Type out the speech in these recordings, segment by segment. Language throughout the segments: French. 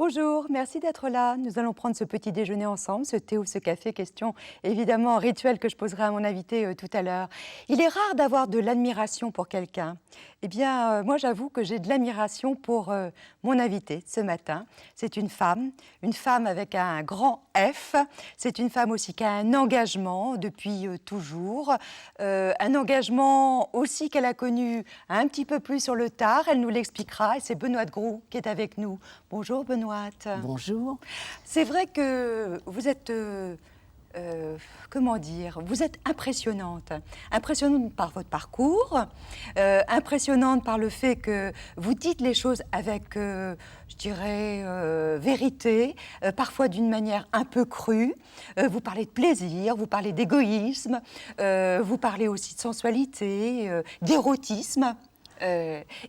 Bonjour, merci d'être là. Nous allons prendre ce petit déjeuner ensemble, ce thé ou ce café, question évidemment rituelle que je poserai à mon invité tout à l'heure. Il est rare d'avoir de l'admiration pour quelqu'un. Eh bien, moi j'avoue que j'ai de l'admiration pour mon invité ce matin. C'est une femme avec un grand F. C'est une femme aussi qui a un engagement depuis toujours. Un engagement aussi qu'elle a connu un petit peu plus sur le tard. Elle nous l'expliquera et c'est Benoît Groux qui est avec nous. Bonjour Benoît. Bonjour. C'est vrai que vous êtes, comment dire, vous êtes impressionnante. Impressionnante par votre parcours, impressionnante par le fait que vous dites les choses avec, je dirais, vérité, parfois d'une manière un peu crue. Vous parlez de plaisir, vous parlez d'égoïsme, vous parlez aussi de sensualité, d'érotisme.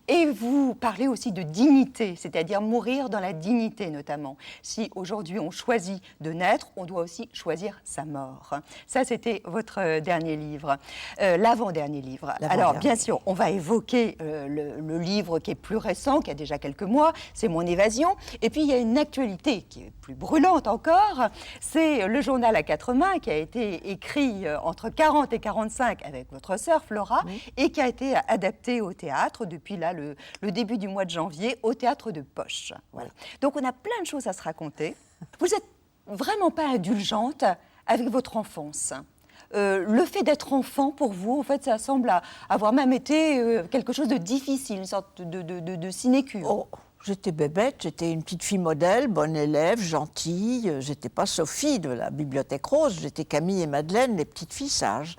Et vous parlez aussi de dignité, c'est-à-dire mourir dans la dignité notamment. Si aujourd'hui on choisit de naître, on doit aussi choisir sa mort. Ça, c'était votre dernier livre, l'avant-dernier livre. Alors, bien sûr, on va évoquer le livre qui est plus récent, qui a déjà quelques mois, c'est Mon évasion. Et puis, il y a une actualité qui est plus brûlante encore, c'est le journal à quatre mains qui a été écrit entre 40 et 45 avec votre sœur Flora, oui, et qui a été adapté au théâtre depuis là, le début du mois de janvier, au théâtre de Poche. Voilà. Donc on a plein de choses à se raconter. Vous n'êtes vraiment pas indulgente avec votre enfance. Le fait d'être enfant, pour vous, en fait, ça semble avoir même été quelque chose de difficile, une sorte de sinécure. Oh, j'étais bébête, j'étais une petite fille modèle, bonne élève, gentille. J'étais pas Sophie de la Bibliothèque Rose, j'étais Camille et Madeleine, les petites filles sages.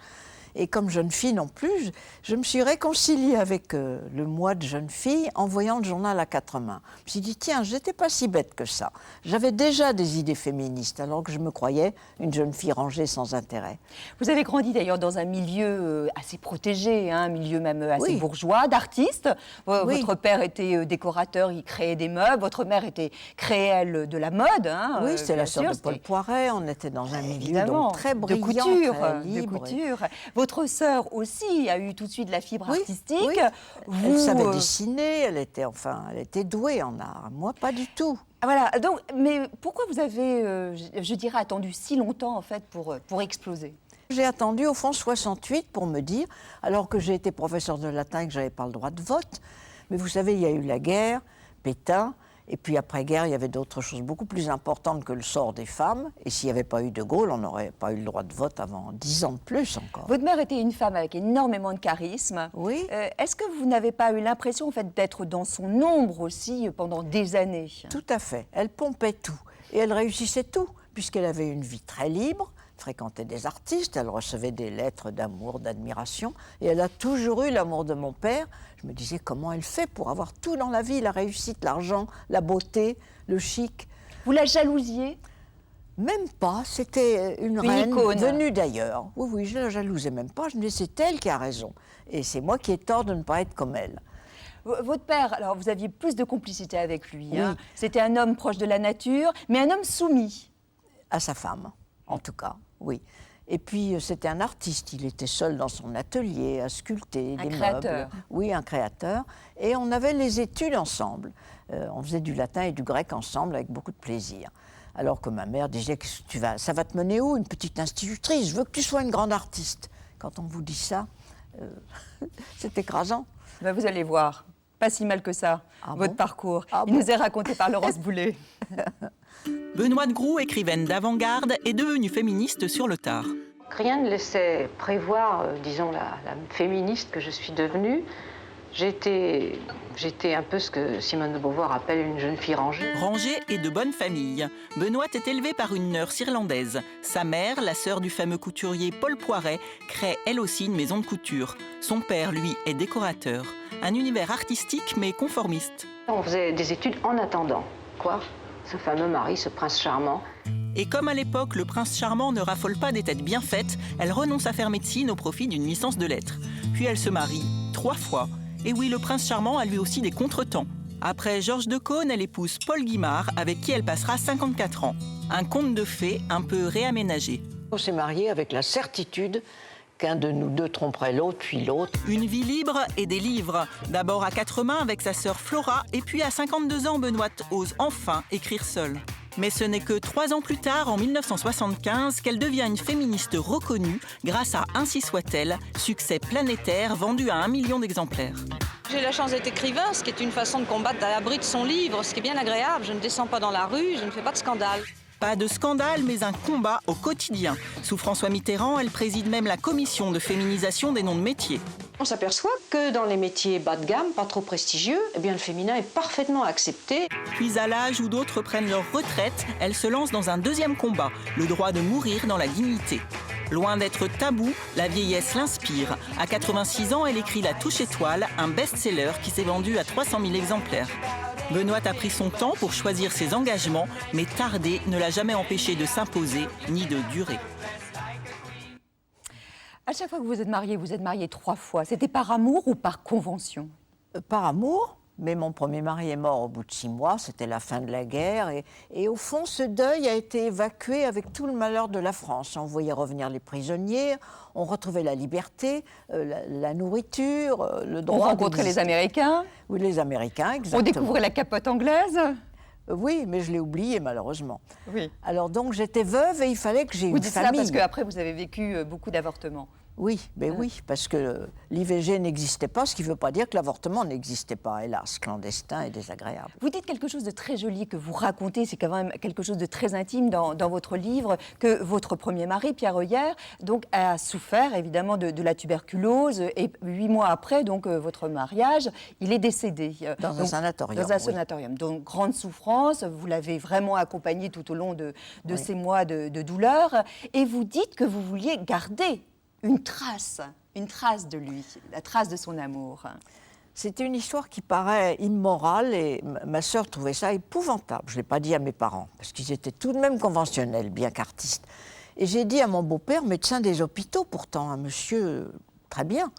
Et comme jeune fille non plus, je me suis réconciliée avec le moi de jeune fille en voyant le journal à quatre mains. Je me suis dit, tiens, j'étais pas si bête que ça. J'avais déjà des idées féministes, alors que je me croyais une jeune fille rangée sans intérêt. Vous avez grandi d'ailleurs dans un milieu assez protégé, hein, un milieu même assez oui, bourgeois, d'artistes. Oui. Votre père était décorateur, il créait des meubles. Votre mère créait, elle, de la mode. Hein, oui, c'était la sœur de Paul Poiret. On était dans un milieu donc, très brillant, de couture, très libre. De couture. Votre sœur aussi a eu tout de suite la fibre artistique. Oui. Elle savait dessiner, elle était douée en art. Moi, pas du tout. Voilà. Donc, mais pourquoi vous avez, je dirais, attendu si longtemps en fait pour exploser ? J'ai attendu au fond 68 pour me dire, alors que j'ai été professeur de latin et que je n'avais pas le droit de vote, mais vous savez, il y a eu la guerre, Pétain. Et puis après-guerre, il y avait d'autres choses beaucoup plus importantes que le sort des femmes. Et s'il n'y avait pas eu De Gaulle, on n'aurait pas eu le droit de vote avant 10 ans de plus encore. Votre mère était une femme avec énormément de charisme. Oui. Est-ce que vous n'avez pas eu l'impression en fait, d'être dans son ombre aussi pendant des années ? Tout à fait. Elle pompait tout. Et elle réussissait tout, puisqu'elle avait une vie très libre, fréquentait des artistes, elle recevait des lettres d'amour, d'admiration. Et elle a toujours eu l'amour de mon père. Je me disais, comment elle fait pour avoir tout dans la vie, la réussite, l'argent, la beauté, le chic. Vous la jalousiez ? Même pas, c'était une reine icône venue d'ailleurs. Oui, je ne la jalousais même pas, je me disais, c'est elle qui a raison. Et c'est moi qui ai tort de ne pas être comme elle. Votre père, alors vous aviez plus de complicité avec lui. Oui. Hein. C'était un homme proche de la nature, mais un homme soumis. À sa femme, en tout cas, oui. Et puis, c'était un artiste. Il était seul dans son atelier à sculpter des créateur. meubles. Oui, un créateur. Et on avait les études ensemble. On faisait du latin et du grec ensemble avec beaucoup de plaisir. Alors que ma mère disait, ça va te mener où, une petite institutrice? Je veux que tu sois une grande artiste. Quand on vous dit ça, c'est écrasant. Ben vous allez voir, pas si mal que ça, votre parcours. Il nous est raconté par Laurence Boulet. Benoît Groux, écrivaine d'avant-garde, est devenue féministe sur le tard. Rien ne laissait prévoir, disons, la féministe que je suis devenue. J'étais un peu ce que Simone de Beauvoir appelle une jeune fille rangée. Rangée et de bonne famille, Benoît est élevée par une nurse irlandaise. Sa mère, la sœur du fameux couturier Paul Poiret, crée elle aussi une maison de couture. Son père, lui, est décorateur. Un univers artistique mais conformiste. On faisait des études en attendant. Quoi ? Ce fameux mari, ce prince charmant. Et comme à l'époque, le prince charmant ne raffole pas des têtes bien faites, elle renonce à faire médecine au profit d'une licence de lettres. Puis elle se marie 3 fois. Et oui, le prince charmant a lui aussi des contretemps. Après Georges de Caunes, elle épouse Paul Guimard, avec qui elle passera 54 ans. Un conte de fées un peu réaménagé. On s'est mariés avec la certitude qu'un de nous deux tromperait l'autre, puis l'autre. Une vie libre et des livres. D'abord à 4 mains avec sa sœur Flora, et puis à 52 ans, Benoît ose enfin écrire seule. Mais ce n'est que 3 ans plus tard, en 1975, qu'elle devient une féministe reconnue grâce à Ainsi soit-elle, succès planétaire vendu à 1 million d'exemplaires. J'ai la chance d'être écrivain, ce qui est une façon de combattre à l'abri de son livre, ce qui est bien agréable. Je ne descends pas dans la rue, je ne fais pas de scandale. Pas de scandale, mais un combat au quotidien. Sous François Mitterrand, elle préside même la commission de féminisation des noms de métiers. On s'aperçoit que dans les métiers bas de gamme, pas trop prestigieux, eh bien le féminin est parfaitement accepté. Puis à l'âge où d'autres prennent leur retraite, elle se lance dans un deuxième combat, le droit de mourir dans la dignité. Loin d'être tabou, la vieillesse l'inspire. À 86 ans, elle écrit La Touche étoile, un best-seller qui s'est vendu à 300 000 exemplaires. Benoît a pris son temps pour choisir ses engagements, mais tarder ne l'a jamais empêché de s'imposer ni de durer. À chaque fois que vous êtes marié 3 fois. C'était par amour ou par convention? Par amour, mais mon premier mari est mort au bout de 6 mois, c'était la fin de la guerre. Et au fond, ce deuil a été évacué avec tout le malheur de la France. On voyait revenir les prisonniers, on retrouvait la liberté, la nourriture, le droit. On rencontrait les Américains. Oui, les Américains, exactement. On découvrait la capote anglaise. Oui, mais je l'ai oublié malheureusement. Oui. Alors donc j'étais veuve et il fallait que j'ai Vous une dites famille. ça parce qu'après vous avez vécu beaucoup d'avortements. Oui, oui, parce que l'IVG n'existait pas, ce qui ne veut pas dire que l'avortement n'existait pas, hélas, clandestin et désagréable. Vous dites quelque chose de très joli que vous racontez, c'est quand même quelque chose de très intime dans votre livre, que votre premier mari, Pierre Heuillère, donc, a souffert évidemment de la tuberculose et 8 mois après donc, votre mariage, il est décédé. Dans un sanatorium. Dans un sanatorium. Donc grande souffrance, vous l'avez vraiment accompagné tout au long de ces mois de douleur et vous dites que vous vouliez garder une trace de lui, la trace de son amour. C'était une histoire qui paraît immorale et ma sœur trouvait ça épouvantable. Je ne l'ai pas dit à mes parents, parce qu'ils étaient tout de même conventionnels, bien qu'artistes. Et j'ai dit à mon beau-père, médecin des hôpitaux pourtant, un monsieur très bien.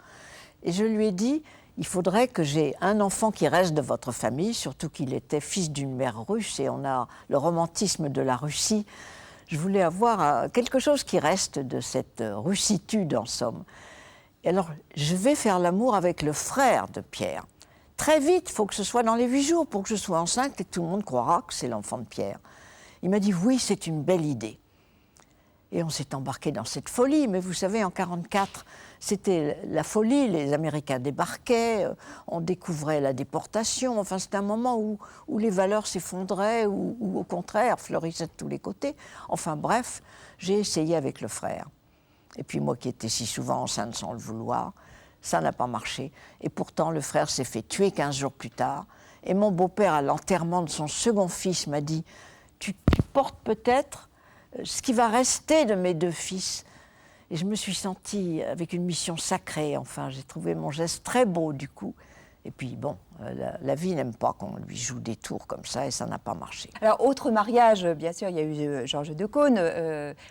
Et je lui ai dit, il faudrait que j'ai un enfant qui reste de votre famille, surtout qu'il était fils d'une mère russe et on a le romantisme de la Russie. Je voulais avoir quelque chose qui reste de cette russitude, en somme. Et alors, je vais faire l'amour avec le frère de Pierre. Très vite, il faut que ce soit dans les 8 jours pour que je sois enceinte et tout le monde croira que c'est l'enfant de Pierre. Il m'a dit, oui, c'est une belle idée. Et on s'est embarqué dans cette folie. Mais vous savez, en 1944, c'était la folie. Les Américains débarquaient, on découvrait la déportation. Enfin, c'était un moment où les valeurs s'effondraient ou au contraire, fleurissaient de tous les côtés. Enfin bref, j'ai essayé avec le frère. Et puis moi qui étais si souvent enceinte sans le vouloir, ça n'a pas marché. Et pourtant, le frère s'est fait tuer 15 jours plus tard. Et mon beau-père, à l'enterrement de son second fils, m'a dit « Tu portes peut-être ce qui va rester de mes 2 fils ». Et je me suis sentie avec une mission sacrée. Enfin, j'ai trouvé mon geste très beau du coup. Et puis bon, la vie n'aime pas qu'on lui joue des tours comme ça et ça n'a pas marché. Alors, autre mariage, bien sûr, il y a eu Georges Decaune,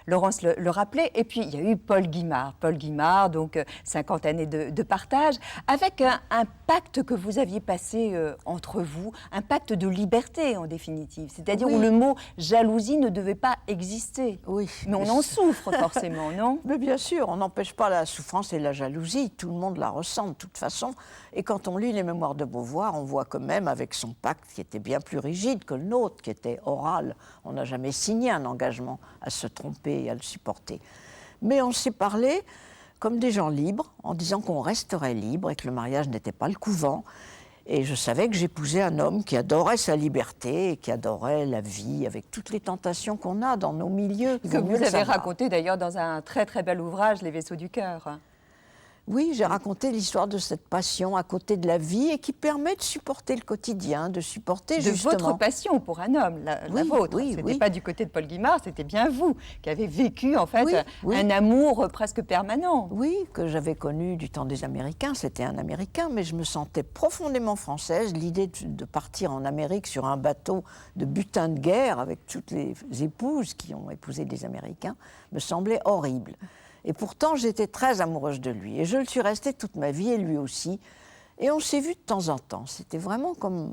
Laurence le rappelait, et puis il y a eu Paul Guimard. Paul Guimard, donc 50 années de partage, avec un pacte que vous aviez passé entre vous, un pacte de liberté en définitive, c'est-à-dire où le mot jalousie ne devait pas exister. Oui. Mais on en souffre forcément, non? Mais bien sûr, on n'empêche pas la souffrance et la jalousie, tout le monde la ressent de toute façon. Et quand on lit les mémoires de Beauvoir, on voit que même avec son pacte qui était bien plus rigide que le nôtre, qui était oral, on n'a jamais signé un engagement à se tromper et à le supporter. Mais on s'est parlé comme des gens libres, en disant qu'on resterait libre et que le mariage n'était pas le couvent. Et je savais que j'épousais un homme qui adorait sa liberté et qui adorait la vie, avec toutes les tentations qu'on a dans nos milieux. Que vous avez raconté d'ailleurs dans un très très bel ouvrage, Les Vaisseaux du cœur. Oui, j'ai raconté l'histoire de cette passion à côté de la vie et qui permet de supporter le quotidien, de supporter justement... De votre passion pour un homme, la vôtre. Oui, c'était pas du côté de Paul Guimard, c'était bien vous qui avez vécu en fait oui. un amour presque permanent. Oui, que j'avais connu du temps des Américains. C'était un Américain, mais je me sentais profondément française. L'idée de partir en Amérique sur un bateau de butin de guerre avec toutes les épouses qui ont épousé des Américains me semblait horrible. Et pourtant, j'étais très amoureuse de lui. Et je le suis restée toute ma vie, et lui aussi. Et on s'est vus de temps en temps. C'était vraiment comme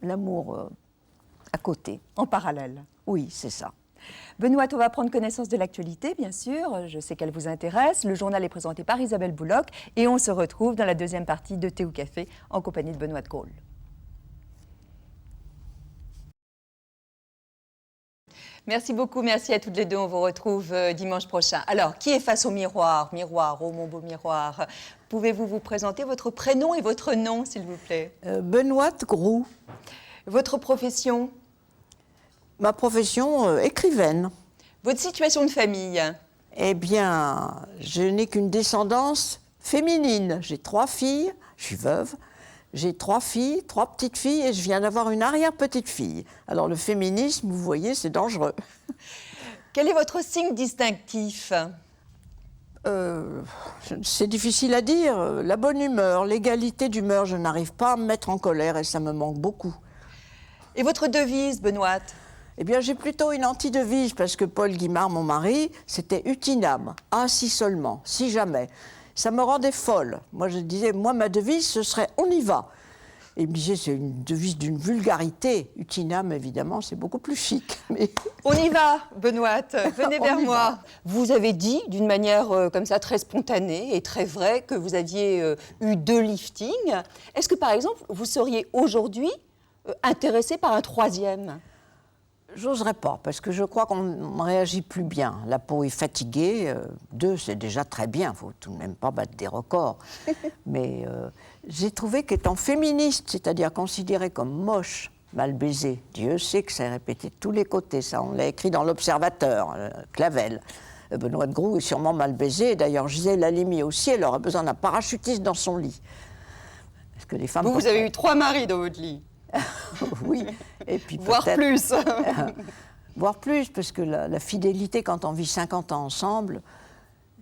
l'amour à côté. En parallèle. Oui, c'est ça. Benoît, on va prendre connaissance de l'actualité, bien sûr. Je sais qu'elle vous intéresse. Le journal est présenté par Isabelle Bouloc et on se retrouve dans la deuxième partie de Thé ou Café en compagnie de Benoît de Gaulle. Merci beaucoup, merci à toutes les deux. On vous retrouve dimanche prochain. Alors, qui est face au miroir? Miroir, oh mon beau miroir. Pouvez-vous vous présenter votre prénom et votre nom, s'il vous plaît? Benoît Groux. Votre profession? Ma profession, écrivaine. Votre situation de famille? Eh bien, je n'ai qu'une descendance féminine. J'ai 3 filles, je suis veuve. J'ai 3 filles, 3 petites filles et je viens d'avoir une arrière-petite-fille. Alors le féminisme, vous voyez, c'est dangereux. Quel est votre signe distinctif? C'est difficile à dire. La bonne humeur, l'égalité d'humeur, je n'arrive pas à me mettre en colère et ça me manque beaucoup. Et votre devise, Benoît? Eh bien, j'ai plutôt une antidevise parce que Paul Guimard, mon mari, c'était utinam. Ah, si seulement, si jamais. Ça me rendait folle. Moi, je disais, moi, ma devise, ce serait on y va. Et il me disait, c'est une devise d'une vulgarité. Utinam, évidemment, c'est beaucoup plus chic. Mais... On y va, Benoît, venez vers moi. Va. Vous avez dit, d'une manière comme ça, très spontanée et très vraie, que vous aviez eu 2 liftings. Est-ce que, par exemple, vous seriez aujourd'hui intéressé par un 3e? J'oserais pas, parce que je crois qu'on ne réagit plus bien. La peau est fatiguée. 2, c'est déjà très bien. Il ne faut tout de même pas battre des records. Mais j'ai trouvé qu'étant féministe, c'est-à-dire considérée comme moche, mal baisée, Dieu sait que ça est répété de tous les côtés. Ça, on l'a écrit dans l'Observateur, Clavel. Benoît de Groux est sûrement mal baisé. D'ailleurs, Gisèle Halimi aussi, elle aurait besoin d'un parachutiste dans son lit. Parce que les femmes... Vous avez eu 3 maris dans votre lit? Oui, et puis voire plus. Voire plus, parce que la fidélité, quand on vit 50 ans ensemble,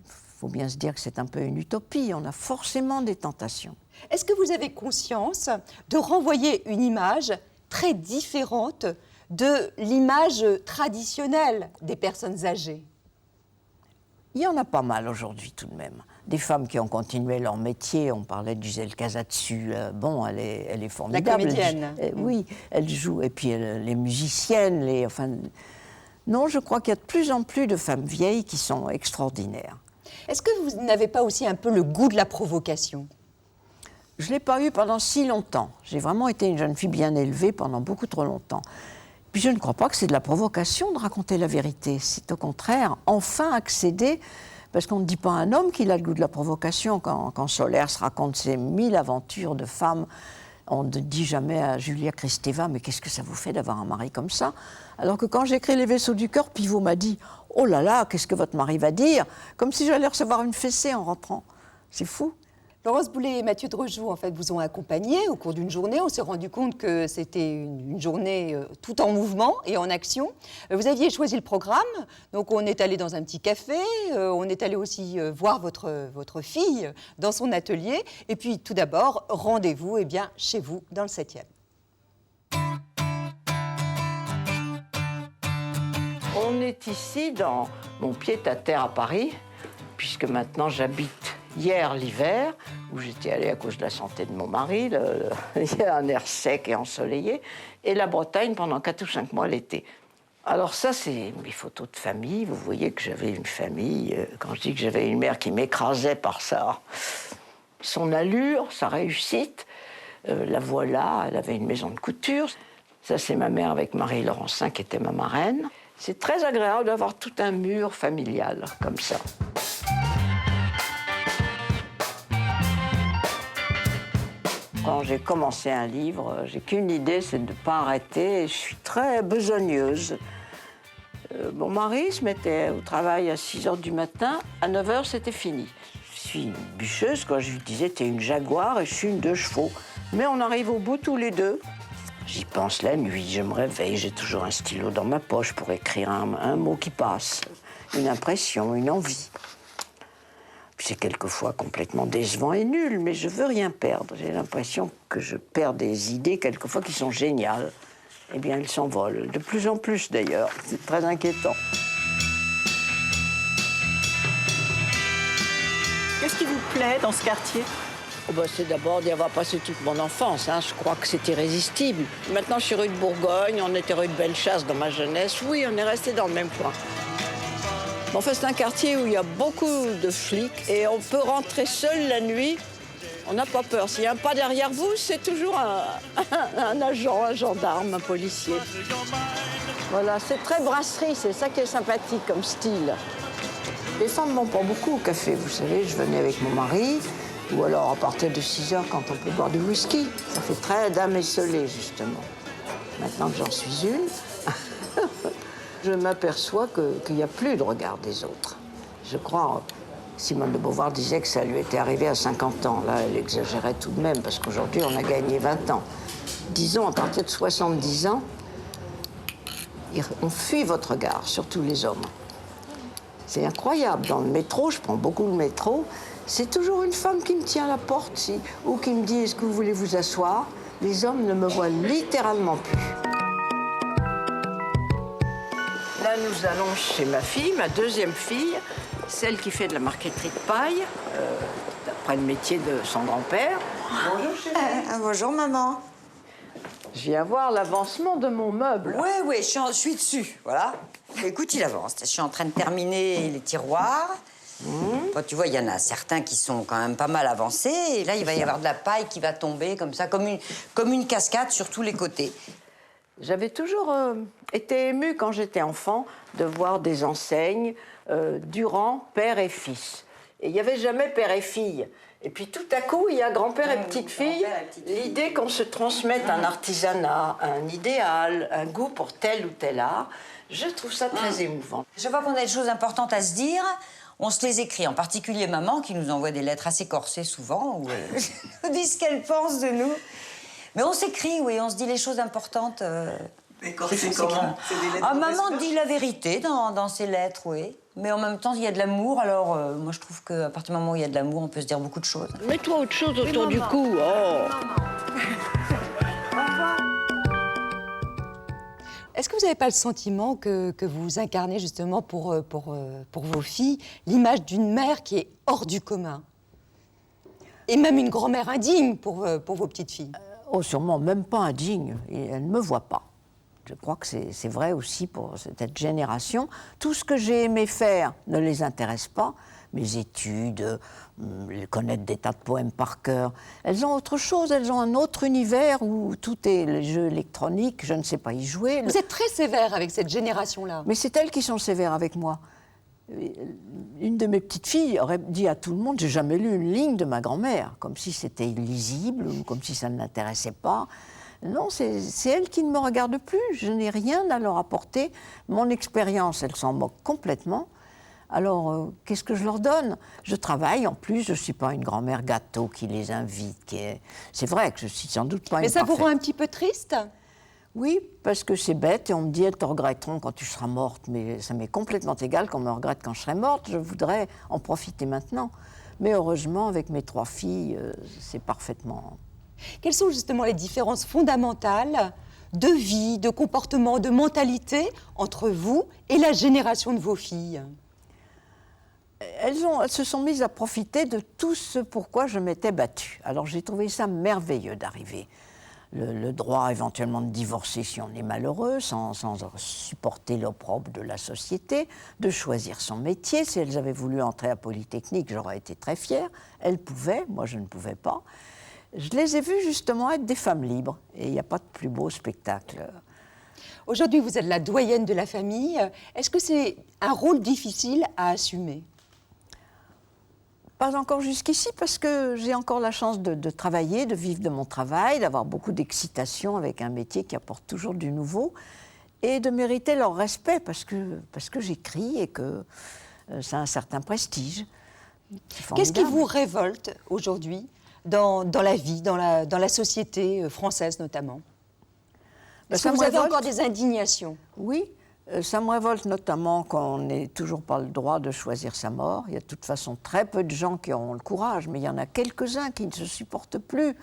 il faut bien se dire que c'est un peu une utopie. On a forcément des tentations. Est-ce que vous avez conscience de renvoyer une image très différente de l'image traditionnelle des personnes âgées? Il y en a pas mal aujourd'hui tout de même. Des femmes qui ont continué leur métier, on parlait de Gisèle Casatsu, bon, elle est formidable. La comédienne. Oui, elle joue, et puis les musiciennes, Non, je crois qu'il y a de plus en plus de femmes vieilles qui sont extraordinaires. Est-ce que vous n'avez pas aussi un peu le goût de la provocation? Je ne l'ai pas eu pendant si longtemps. J'ai vraiment été une jeune fille bien élevée pendant beaucoup trop longtemps. Puis je ne crois pas que c'est de la provocation de raconter la vérité. C'est au contraire, enfin accéder... Parce qu'on ne dit pas à un homme qu'il a le goût de la provocation. Quand Solers raconte ses 1000 aventures de femmes, on ne dit jamais à Julia Kristeva « Mais qu'est-ce que ça vous fait d'avoir un mari comme ça ?» Alors que quand j'écris Les Vaisseaux du cœur, Pivot m'a dit « Oh là là, qu'est-ce que votre mari va dire ?» Comme si j'allais recevoir une fessée en rentrant. C'est fou. Laurence Boulet et Mathieu Drejoux, en fait, vous ont accompagné au cours d'une journée. On s'est rendu compte que c'était une journée tout en mouvement et en action. Vous aviez choisi le programme, donc on est allé dans un petit café, on est allé aussi voir votre fille dans son atelier. Et puis, tout d'abord, rendez-vous chez vous, dans le 7e. On est ici dans mon pied-à-terre à Paris, puisque maintenant j'habite hier l'hiver, où j'étais allée à cause de la santé de mon mari, il y a un air sec et ensoleillé, et la Bretagne pendant 4 ou 5 mois l'été. Alors ça, c'est mes photos de famille. Vous voyez que j'avais une famille, quand je dis que j'avais une mère qui m'écrasait par son allure, sa réussite, la voilà, elle avait une maison de couture. Ça, c'est ma mère avec Marie Laurencin, qui était ma marraine. C'est très agréable d'avoir tout un mur familial, comme ça. Quand j'ai commencé un livre, j'ai qu'une idée, c'est de ne pas arrêter. Je suis très besogneuse. Mon mari se mettait au travail à 6 h du matin, à 9 h, c'était fini. Je suis une bûcheuse, quoi. Je lui disais, t'es une Jaguar et je suis une 2 chevaux. Mais on arrive au bout tous les deux. J'y pense la nuit, je me réveille, j'ai toujours un stylo dans ma poche pour écrire un mot qui passe, une impression, une envie. C'est quelquefois complètement décevant et nul, mais je veux rien perdre. J'ai l'impression que je perds des idées, quelquefois, qui sont géniales. Eh bien, elles s'envolent. De plus en plus, d'ailleurs. C'est très inquiétant. Qu'est-ce qui vous plaît dans ce quartier? Oh ben, c'est d'abord d'y avoir passé toute mon enfance. Hein. Je crois que c'est irrésistible. Maintenant, je suis rue de Bourgogne, on était rue de Bellechasse dans ma jeunesse. Oui, on est resté dans le même coin. En fait, c'est un quartier où il y a beaucoup de flics et on peut rentrer seul la nuit. On n'a pas peur. S'il y a un pas derrière vous, c'est toujours un agent, un gendarme, un policier. Voilà, c'est très brasserie, c'est ça qui est sympathique comme style. Les femmes ne vont pas beaucoup au café, vous savez. Je venais avec mon mari, ou alors à partir de 6 heures quand on peut boire du whisky. Ça fait très dame esselée, justement. Maintenant que j'en suis une, je m'aperçois qu'il n'y a plus de regard des autres. Je crois, Simone de Beauvoir disait que ça lui était arrivé à 50 ans. Là, elle exagérait tout de même, parce qu'aujourd'hui, on a gagné 20 ans. Disons, à partir de 70 ans, on fuit votre regard, surtout les hommes. C'est incroyable. Dans le métro, je prends beaucoup le métro, c'est toujours une femme qui me tient à la porte ou qui me dit « Est-ce que vous voulez vous asseoir ?» Les hommes ne me voient littéralement plus. Là, nous allons chez ma fille, ma deuxième fille, celle qui fait de la marqueterie de paille, d'après le métier de son grand-père. Bonjour, chérie. Bonjour, maman. Je viens voir l'avancement de mon meuble. Oui, je suis dessus, voilà. Écoute, il avance. Je suis en train de terminer les tiroirs. Bon, tu vois, il y en a certains qui sont quand même pas mal avancés. Et là, il va y avoir de la paille qui va tomber comme ça, comme une cascade sur tous les côtés. J'avais toujours été émue quand j'étais enfant de voir des enseignes Durand, père et fils. Et il n'y avait jamais père et fille. Et puis tout à coup, il y a grand-père et petite-fille. L'idée qu'on se transmette un artisanat, un idéal, un goût pour tel ou tel art, je trouve ça très émouvant. Je vois qu'on a des choses importantes à se dire. On se les écrit, en particulier maman, qui nous envoie des lettres assez corsées souvent, où elle nous dit ce qu'elle pense de nous. Mais on s'écrit, oui, on se dit les choses importantes. Mais corsées comment? Maman dit la vérité dans ses lettres, oui. Mais en même temps, il y a de l'amour, alors moi je trouve qu'à partir du moment où il y a de l'amour, on peut se dire beaucoup de choses. Mets-toi autre chose autour du cou. Oh. Est-ce que vous n'avez pas le sentiment que vous incarnez justement pour vos filles l'image d'une mère qui est hors du commun? Et même une grand-mère indigne pour vos petites filles? Oh, sûrement, même pas indigne. Elle ne me voit pas. Je crois que c'est vrai aussi pour cette génération. Tout ce que j'ai aimé faire ne les intéresse pas. Mes études, connaître des tas de poèmes par cœur. Elles ont autre chose, elles ont un autre univers où tout est les jeux électroniques, je ne sais pas y jouer. Vous êtes très sévère avec cette génération-là. Mais c'est elles qui sont sévères avec moi. Une de mes petites filles aurait dit à tout le monde « J'ai jamais lu une ligne de ma grand-mère », comme si c'était illisible ou comme si ça ne l'intéressait pas. Non, c'est elles qui ne me regardent plus. Je n'ai rien à leur apporter. Mon expérience, elles s'en moquent complètement. Alors, qu'est-ce que je leur donne? Je travaille, en plus, je ne suis pas une grand-mère gâteau qui les invite. C'est vrai que je suis sans doute pas une Mais ça vous parfaite. rend un petit peu triste? Oui, parce que c'est bête et on me dit « elles te regretteront quand tu seras morte ». Mais ça m'est complètement égal qu'on me regrette quand je serai morte. Je voudrais en profiter maintenant. Mais heureusement, avec mes 3 filles, c'est parfaitement... Quelles sont justement les différences fondamentales de vie, de comportement, de mentalité entre vous et la génération de vos filles? Elles se sont mises à profiter de tout ce pourquoi je m'étais battue. Alors j'ai trouvé ça merveilleux d'arriver. Le droit éventuellement de divorcer si on est malheureux, sans supporter l'opprobre de la société, de choisir son métier. Si elles avaient voulu entrer à Polytechnique, j'aurais été très fière. Elles pouvaient, moi je ne pouvais pas. Je les ai vues justement être des femmes libres. Et il n'y a pas de plus beau spectacle. Aujourd'hui, vous êtes la doyenne de la famille. Est-ce que c'est un rôle difficile à assumer? Pas encore jusqu'ici, parce que j'ai encore la chance de travailler, de vivre de mon travail, d'avoir beaucoup d'excitation avec un métier qui apporte toujours du nouveau, et de mériter leur respect, parce que j'écris et que ça a un certain prestige. Qu'est-ce qui vous révolte aujourd'hui dans la vie, dans la société française notamment? Est-ce que vous avez encore des indignations? Oui. Ça me révolte notamment qu'on n'ait toujours pas le droit de choisir sa mort. Il y a de toute façon très peu de gens qui auront le courage, mais il y en a quelques-uns qui ne se supportent plus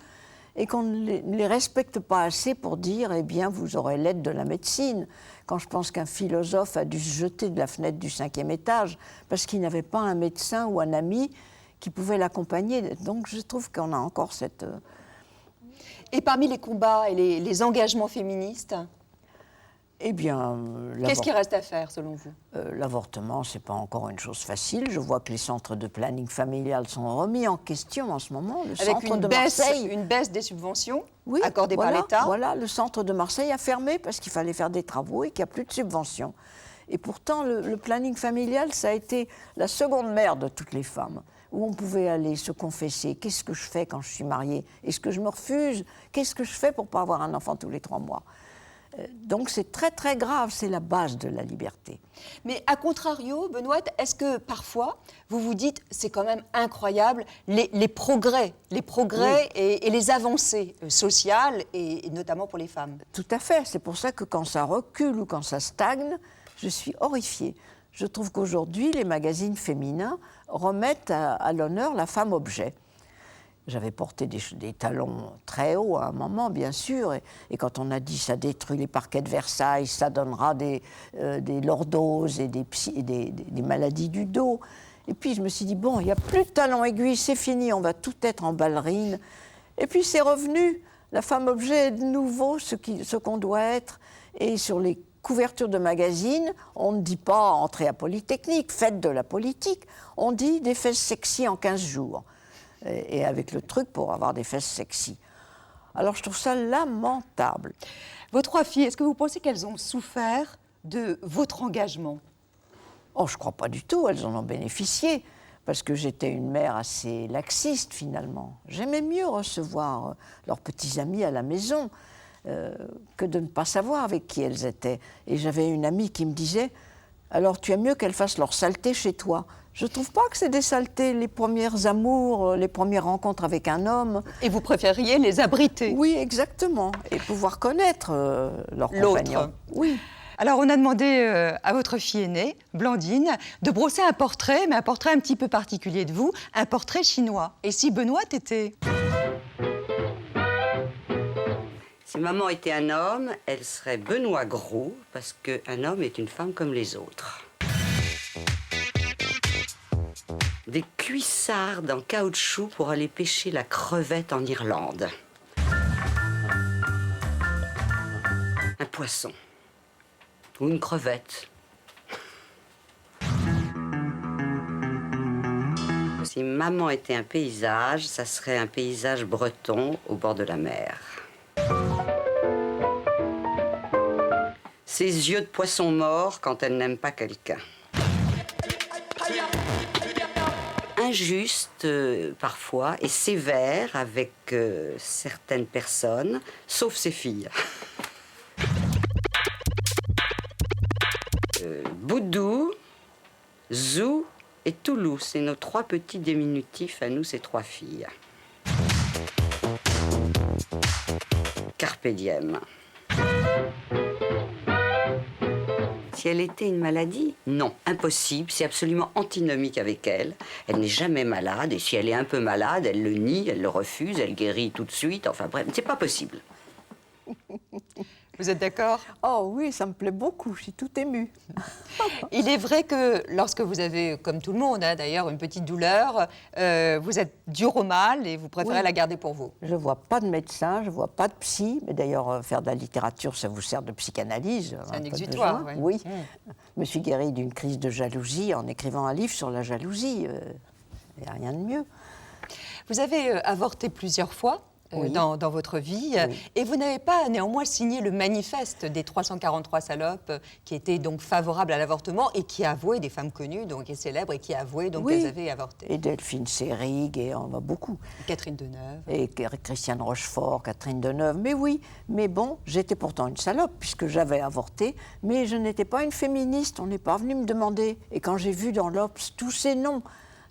et qu'on ne les respecte pas assez pour dire « Eh bien, vous aurez l'aide de la médecine ». Quand je pense qu'un philosophe a dû se jeter de la fenêtre du 5e étage parce qu'il n'avait pas un médecin ou un ami qui pouvaient l'accompagner. Donc je trouve qu'on a encore cette... Et parmi les combats et les engagements féministes, Eh bien, qu'est-ce qui reste à faire selon vous? L'avortement, ce n'est pas encore une chose facile. Je vois que les centres de planning familial sont remis en question en ce moment. Le Avec centre de Marseille, une baisse des subventions oui, accordées voilà, par l'État. Voilà, le centre de Marseille a fermé parce qu'il fallait faire des travaux et qu'il n'y a plus de subventions. Et pourtant, le planning familial, ça a été la seconde mère de toutes les femmes, où on pouvait aller se confesser. Qu'est-ce que je fais quand je suis mariée? Est-ce que je me refuse? Qu'est-ce que je fais pour ne pas avoir un enfant tous les 3 mois? Donc c'est très très grave, c'est la base de la liberté. Mais à contrario, Benoît, est-ce que parfois vous vous dites c'est quand même incroyable les progrès oui. et les avancées sociales et notamment pour les femmes? Tout à fait, c'est pour ça que quand ça recule ou quand ça stagne, je suis horrifiée. Je trouve qu'aujourd'hui les magazines féminins remettent à l'honneur la femme objet. J'avais porté des talons très hauts à un moment, bien sûr, et quand on a dit ça détruit les parquets de Versailles, ça donnera des lordoses et des maladies du dos. Et puis je me suis dit, bon, il n'y a plus de talons aiguilles, c'est fini, on va tout être en ballerine. Et puis c'est revenu, la femme objet est de nouveau ce qu'on doit être. Et sur les couvertures de magazines, on ne dit pas entrée à Polytechnique, faites de la politique, on dit des fesses sexy en 15 jours. Et avec le truc pour avoir des fesses sexy. Alors je trouve ça lamentable. Vos 3 filles, est-ce que vous pensez qu'elles ont souffert de votre engagement? Oh, je ne crois pas du tout, elles en ont bénéficié, parce que j'étais une mère assez laxiste finalement. J'aimais mieux recevoir leurs petits amis à la maison que de ne pas savoir avec qui elles étaient. Et j'avais une amie qui me disait, alors tu aimes mieux qu'elles fassent leur saleté chez toi. Je ne trouve pas que c'est des saletés, les premières amours, les premières rencontres avec un homme. Et vous préfériez les abriter? Oui, exactement. Et pouvoir connaître leur compagnon. Oui. Alors, on a demandé à votre fille aînée, Blandine, de brosser un portrait, mais un portrait un petit peu particulier de vous, un portrait chinois. Et si Benoît était... Si maman était un homme, elle serait Benoît Gros, parce qu'un homme est une femme comme les autres. Des cuissardes en caoutchouc pour aller pêcher la crevette en Irlande. Un poisson. Ou une crevette. Si maman était un paysage, ça serait un paysage breton au bord de la mer. Ses yeux de poisson mort quand elle n'aime pas quelqu'un. Injuste parfois et sévère avec certaines personnes, sauf ses filles. Boudou, Zou et Toulou, c'est nos 3 petits diminutifs à nous, ces 3 filles. Carpe diem. Si elle était une maladie, non, impossible, c'est absolument antinomique avec elle. Elle n'est jamais malade, et si elle est un peu malade, elle le nie, elle le refuse, elle guérit tout de suite, enfin bref, c'est pas possible. Vous êtes d'accord? Oh oui, ça me plaît beaucoup, je suis tout émue. Il est vrai que lorsque vous avez, comme tout le monde hein, d'ailleurs, une petite douleur, vous êtes dur au mal et vous préférez Oui. la garder pour vous. Je ne vois pas de médecin, je ne vois pas de psy, mais d'ailleurs, faire de la littérature, ça vous sert de psychanalyse. C'est un peu exutoire, besoin. oui. Oui. Je me suis guérie d'une crise de jalousie en écrivant un livre sur la jalousie. Il n'y a rien de mieux. Vous avez avorté plusieurs fois. Oui. Dans votre vie, Oui. et vous n'avez pas néanmoins signé le manifeste des 343 salopes qui était donc favorable à l'avortement et qui avouait, des femmes connues donc, et célèbres, et qui avouaient donc Oui. qu'elles avaient avorté. Et Delphine Seyrig, et on va beaucoup. Catherine Deneuve. Et Christiane Rochefort, Catherine Deneuve. Mais oui, mais bon, j'étais pourtant une salope puisque j'avais avorté, mais je n'étais pas une féministe, on n'est pas venu me demander. Et quand j'ai vu dans l'Obs tous ces noms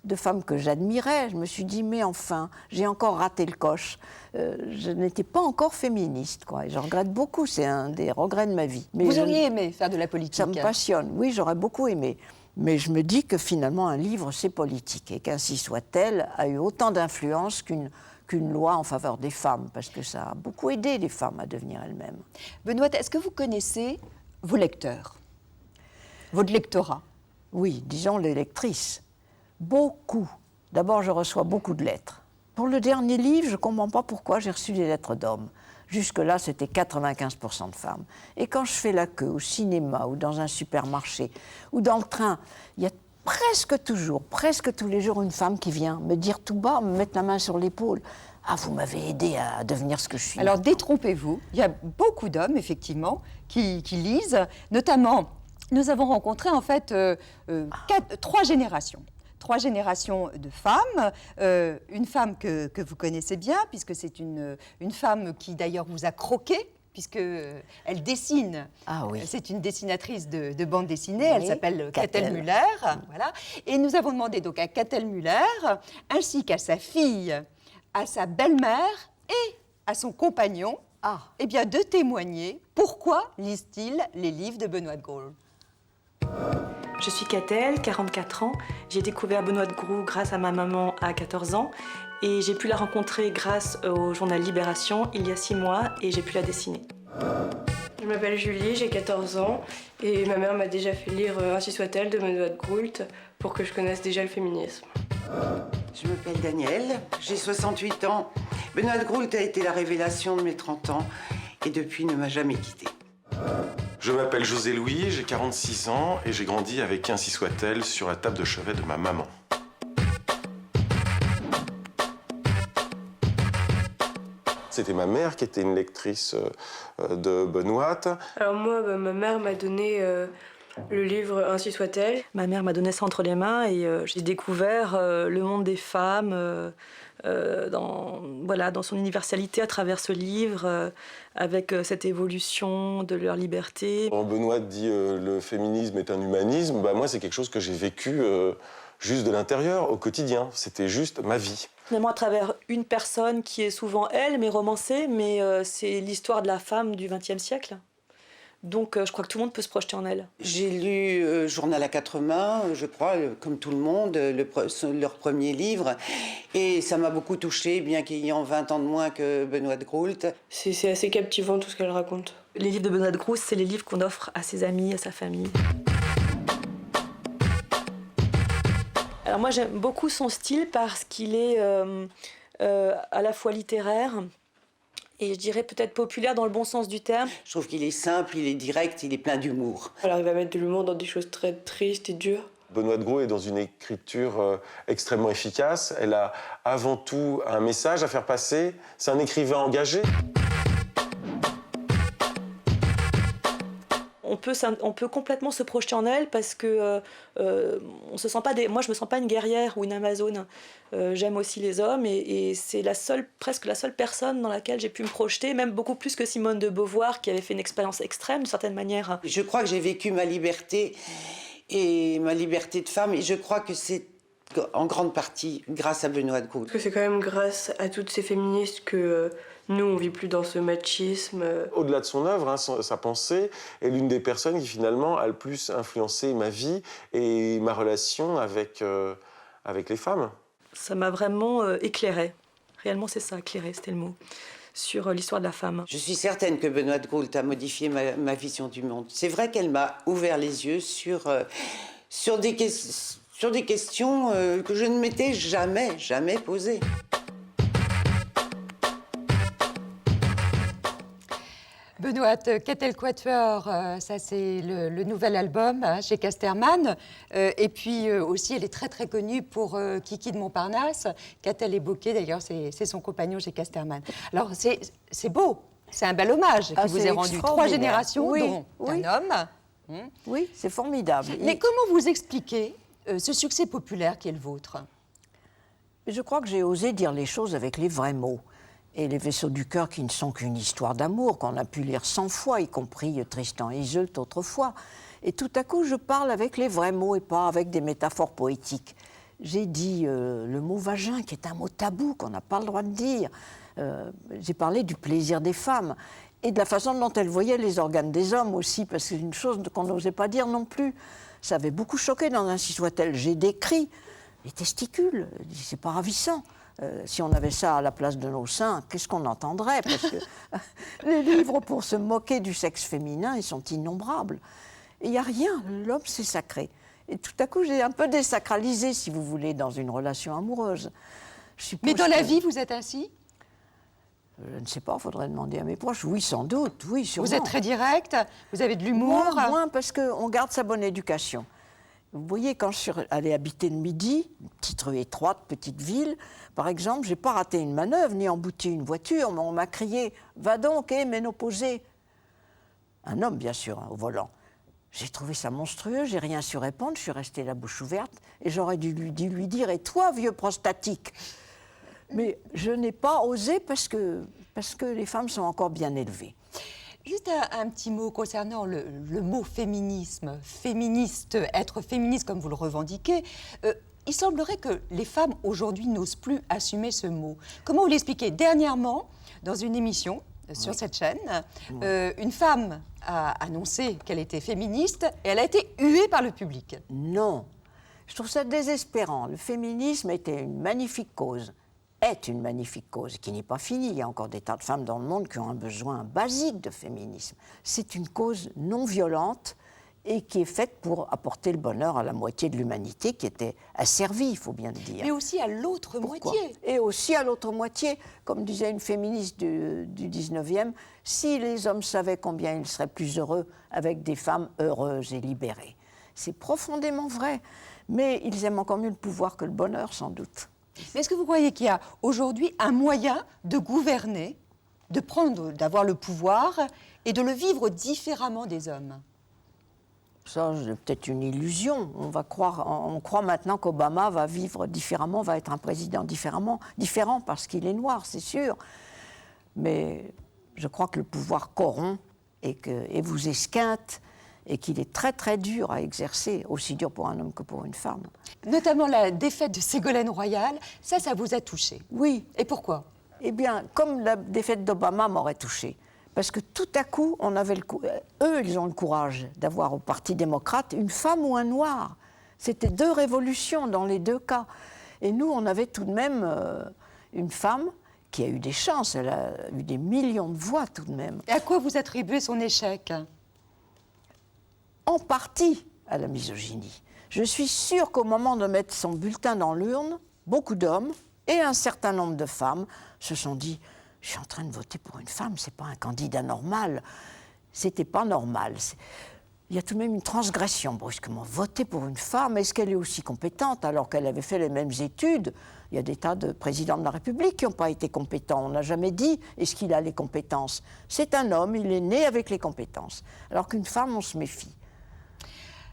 de femmes que j'admirais, je me suis dit, mais enfin, j'ai encore raté le coche. Je n'étais pas encore féministe, quoi. Et je regrette beaucoup, c'est un des regrets de ma vie. Mais Vous auriez aimé faire de la politique? Ça me passionne, oui, j'aurais beaucoup aimé. Mais je me dis que finalement, un livre, c'est politique, et qu'ainsi soit-elle, a eu autant d'influence qu'une loi en faveur des femmes, parce que ça a beaucoup aidé les femmes à devenir elles-mêmes. Benoît, est-ce que vous connaissez vos lecteurs? Votre lectorat? Oui, disons les lectrices. Beaucoup D'abord, je reçois beaucoup de lettres. Pour le dernier livre, je ne comprends pas pourquoi j'ai reçu des lettres d'hommes. Jusque-là, c'était 95% de femmes. Et quand je fais la queue au cinéma ou dans un supermarché ou dans le train, il y a presque toujours, presque tous les jours, une femme qui vient me dire tout bas, me mettre la main sur l'épaule. « Ah, vous m'avez aidé à devenir ce que je suis. » Alors, détrompez-vous, il y a beaucoup d'hommes, effectivement, qui lisent. Notamment, nous avons rencontré, en fait, trois générations. 3 générations de femmes. Une femme que vous connaissez bien, puisque c'est une femme qui, d'ailleurs, vous a croqué, puisqu'elle dessine. Ah oui. C'est une dessinatrice de bande dessinée, Oui, elle s'appelle Catel. Catel Müller. Voilà. Et nous avons demandé donc à Catel Müller, ainsi qu'à sa fille, à sa belle-mère et à son compagnon, eh bien, de témoigner pourquoi lisent-ils les livres de Benoît de Gros. Je suis Catel, 44 ans. J'ai découvert Benoît de Gros grâce à ma maman à 14 ans. Et j'ai pu la rencontrer grâce au journal Libération il y a 6 mois et j'ai pu la dessiner. Je m'appelle Julie, j'ai 14 ans et ma mère m'a déjà fait lire Ainsi soit-elle de Benoît de Gros pour que je connaisse déjà le féminisme. Je m'appelle Danielle, j'ai 68 ans. Benoît de Gros a été la révélation de mes 30 ans et depuis ne m'a jamais quittée. Je m'appelle José Louis, j'ai 46 ans et j'ai grandi avec Ainsi soit-elle sur la table de chevet de ma maman. C'était ma mère qui était une lectrice de Benoît. Alors moi, ma mère m'a donné le livre Ainsi soit-elle. Ma mère m'a donné ça entre les mains et j'ai découvert le monde des femmes dans son universalité à travers ce livre, avec cette évolution de leur liberté. Quand Benoît dit le féminisme est un humanisme, moi c'est quelque chose que j'ai vécu juste de l'intérieur, au quotidien. C'était juste ma vie. Finalement, à travers une personne qui est souvent elle, mais romancée, mais c'est l'histoire de la femme du XXe siècle. Donc je crois que tout le monde peut se projeter en elle. J'ai lu Journal à 4 mains, je crois, comme tout le monde, leur premier livre. Et ça m'a beaucoup touchée, bien qu'ayant 20 ans de moins que Benoît de Gros. C'est assez captivant tout ce qu'elle raconte. Les livres de Benoît de Gros, c'est les livres qu'on offre à ses amis, à sa famille. Alors moi, j'aime beaucoup son style parce qu'il est à la fois littéraire et je dirais peut-être populaire dans le bon sens du terme. Je trouve qu'il est simple, il est direct, il est plein d'humour. Elle arrive à mettre de l'humour dans des choses très tristes et dures. Benoît de Gros est dans une écriture extrêmement efficace. Elle a avant tout un message à faire passer. C'est un écrivain engagé. On peut complètement se projeter en elle parce que on se sent pas moi je me sens pas une guerrière ou une amazone. J'aime aussi les hommes et c'est presque la seule personne dans laquelle j'ai pu me projeter, même beaucoup plus que Simone de Beauvoir qui avait fait une expérience extrême d'une certaine manière. Je crois que j'ai vécu ma liberté et ma liberté de femme et je crois que c'est en grande partie grâce à Benoît de Gros. Parce que c'est quand même grâce à toutes ces féministes que nous, on vit plus dans ce machisme. Au-delà de son œuvre, sa pensée est l'une des personnes qui finalement a le plus influencé ma vie et ma relation avec les femmes. Ça m'a vraiment éclairée. Réellement, c'est ça, éclairée, c'était le mot. Sur l'histoire de la femme. Je suis certaine que Benoît de Gros a modifié ma vision du monde. C'est vrai qu'elle m'a ouvert les yeux sur des questions que je ne m'étais jamais posées. Benoît, Catel Quatuor, ça c'est le nouvel album chez Casterman. Et puis aussi, elle est très très connue pour Kiki de Montparnasse. Catel et Bocquet, d'ailleurs, c'est son compagnon chez Casterman. Alors c'est beau, c'est un bel hommage qui vous est rendu. 3 générations, dont un homme. Oui, c'est formidable. Mais comment vous expliquez ce succès populaire qui est le vôtre? Je crois que j'ai osé dire les choses avec les vrais mots. Et les Vaisseaux du cœur qui ne sont qu'une histoire d'amour, qu'on a pu lire 100 fois, y compris Tristan et Iseult autrefois. Et tout à coup, je parle avec les vrais mots et pas avec des métaphores poétiques. J'ai dit le mot vagin, qui est un mot tabou, qu'on n'a pas le droit de dire. J'ai parlé du plaisir des femmes et de la façon dont elles voyaient les organes des hommes aussi, parce que c'est une chose qu'on n'osait pas dire non plus. Ça avait beaucoup choqué dans Ainsi soit-elle. J'ai décrit les testicules, c'est pas ravissant. Si on avait ça à la place de nos seins, qu'est-ce qu'on entendrait? Parce que les livres pour se moquer du sexe féminin, ils sont innombrables. Il n'y a rien, l'homme c'est sacré. Et tout à coup, j'ai un peu désacralisé, si vous voulez, dans une relation amoureuse. Mais dans la vie, vous êtes ainsi? Je ne sais pas, il faudrait demander à mes proches. Oui, sans doute, oui, sûrement. Vous êtes très direct, vous avez de l'humour. Moins, parce qu'on garde sa bonne éducation. Vous voyez, quand je suis allée habiter le Midi, une petite rue étroite, petite ville, par exemple, je n'ai pas raté une manœuvre, ni embouti une voiture, mais on m'a crié « Va donc, ménopausée !» Un homme, bien sûr, hein, au volant. J'ai trouvé ça monstrueux, j'ai rien su répondre, je suis restée la bouche ouverte, et j'aurais dû lui dire « Et toi, vieux prostatique ?» Mais je n'ai pas osé parce que les femmes sont encore bien élevées. Juste un petit mot concernant le mot féminisme, féministe, être féministe comme vous le revendiquez. Il semblerait que les femmes aujourd'hui n'osent plus assumer ce mot. Comment vous l'expliquez? Dernièrement, dans une émission sur cette chaîne, une femme a annoncé qu'elle était féministe et elle a été huée par le public. Non, je trouve ça désespérant. Le féminisme était une magnifique cause. Est une magnifique cause qui n'est pas finie. Il y a encore des tas de femmes dans le monde qui ont un besoin basique de féminisme. C'est une cause non violente et qui est faite pour apporter le bonheur à la moitié de l'humanité qui était asservie, il faut bien le dire. Mais aussi à l'autre moitié. Et aussi à l'autre moitié, comme disait une féministe du 19e, si les hommes savaient combien ils seraient plus heureux avec des femmes heureuses et libérées. C'est profondément vrai, mais ils aiment encore mieux le pouvoir que le bonheur, sans doute. Mais est-ce que vous croyez qu'il y a aujourd'hui un moyen de gouverner, d'avoir le pouvoir et de le vivre différemment des hommes? Ça, c'est peut-être une illusion. On croit maintenant qu'Obama va vivre différemment, va être un président différent parce qu'il est noir, c'est sûr. Mais je crois que le pouvoir corrompt et vous esquinte, et qu'il est très très dur à exercer, aussi dur pour un homme que pour une femme. Notamment la défaite de Ségolène Royal, ça vous a touché? Oui. Et pourquoi? Eh bien, comme la défaite d'Obama m'aurait touché. Parce que tout à coup, eux, ils ont le courage d'avoir au Parti démocrate une femme ou un noir. C'était deux révolutions dans les deux cas. Et nous, on avait tout de même une femme qui a eu des chances, elle a eu des millions de voix tout de même. Et à quoi vous attribuez son échec? En partie à la misogynie. Je suis sûre qu'au moment de mettre son bulletin dans l'urne, beaucoup d'hommes et un certain nombre de femmes se sont dit « Je suis en train de voter pour une femme, c'est pas un candidat normal. » C'était pas normal. Il y a tout de même une transgression brusquement. Voter pour une femme, est-ce qu'elle est aussi compétente alors qu'elle avait fait les mêmes études? Il y a des tas de présidents de la République qui n'ont pas été compétents. On n'a jamais dit est-ce qu'il a les compétences. C'est un homme, il est né avec les compétences. Alors qu'une femme, on se méfie.